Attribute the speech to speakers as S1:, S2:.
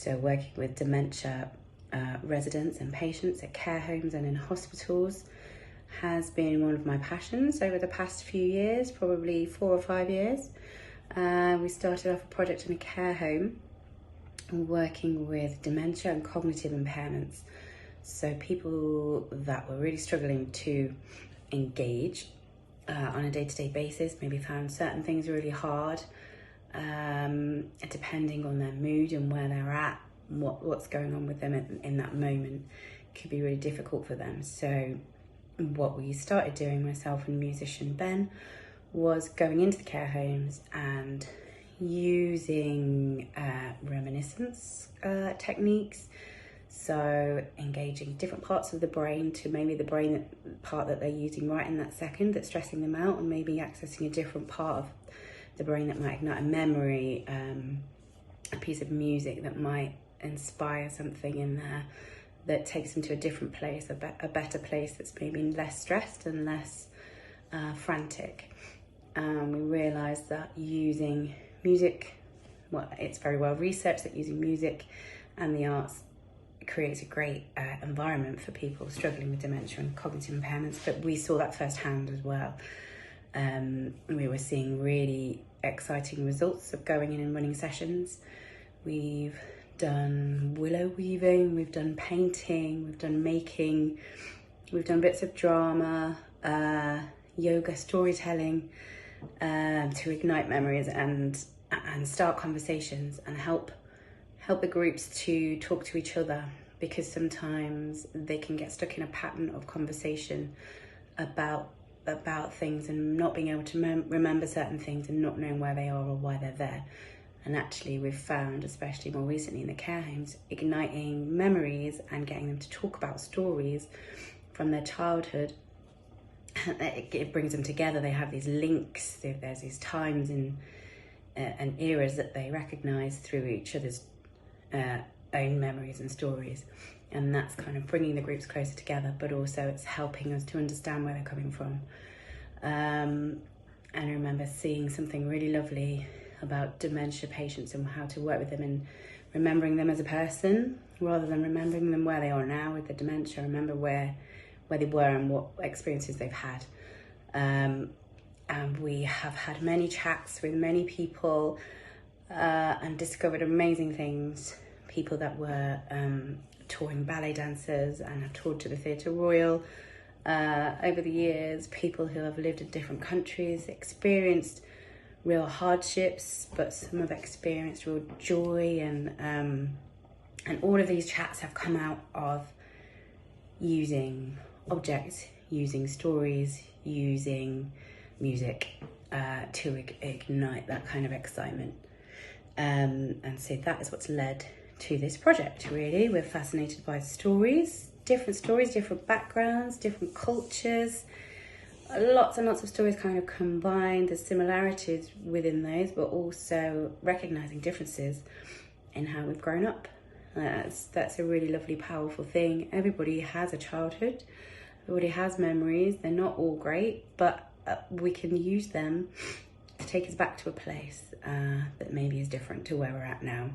S1: So working with dementia residents and patients at care homes and in hospitals has been one of my passions over the past few years, probably 4 or 5 years. We started off a project in a care home working with dementia and cognitive impairments. So people that were really struggling to engage on a day-to-day basis, maybe found certain things really hard, depending on their mood and where they're at, what's going on with them in that moment, could be really difficult for them. So what we started doing, myself and musician Ben, was going into the care homes and using reminiscence techniques. So engaging different parts of the brain to maybe the brain part that they're using right in that second that's stressing them out, and maybe accessing a different part of the brain that might ignite a memory, a piece of music that might inspire something in there that takes them to a different place, a better place that's maybe less stressed and less frantic. We realised that using music, well, it's very well researched that using music and the arts creates a great environment for people struggling with dementia and cognitive impairments, but we saw that firsthand as well. We were seeing really exciting results of going in and running sessions. We've done willow weaving, we've done painting, we've done making, we've done bits of drama, yoga, storytelling, to ignite memories and start conversations and help the groups to talk to each other, because sometimes they can get stuck in a pattern of conversation about things and not being able to remember certain things and not knowing where they are or why they're there. And actually we've found, especially more recently in the care homes, igniting memories and getting them to talk about stories from their childhood, it brings them together. They have these links, there's these times and eras that they recognise through each other's own memories and stories, and that's kind of bringing the groups closer together, but also it's helping us to understand where they're coming from. And I remember seeing something really lovely about dementia patients and how to work with them and remembering them as a person rather than remembering them where they are now with the dementia. Remember where they were and what experiences they've had. And we have had many chats with many people and discovered amazing things. People that were touring ballet dancers and have toured to the Theatre Royal over the years, people who have lived in different countries, experienced real hardships, but some have experienced real joy, and all of these chats have come out of using objects, using stories, using music to ignite that kind of excitement. And so that is what's led to this project, really. We're fascinated by stories, different backgrounds, different cultures, lots and lots of stories kind of combined. There's similarities within those, but also recognising differences in how we've grown up. That's a really lovely, powerful thing. Everybody has a childhood, everybody has memories. They're not all great, but we can use them to take us back to a place that maybe is different to where we're at now.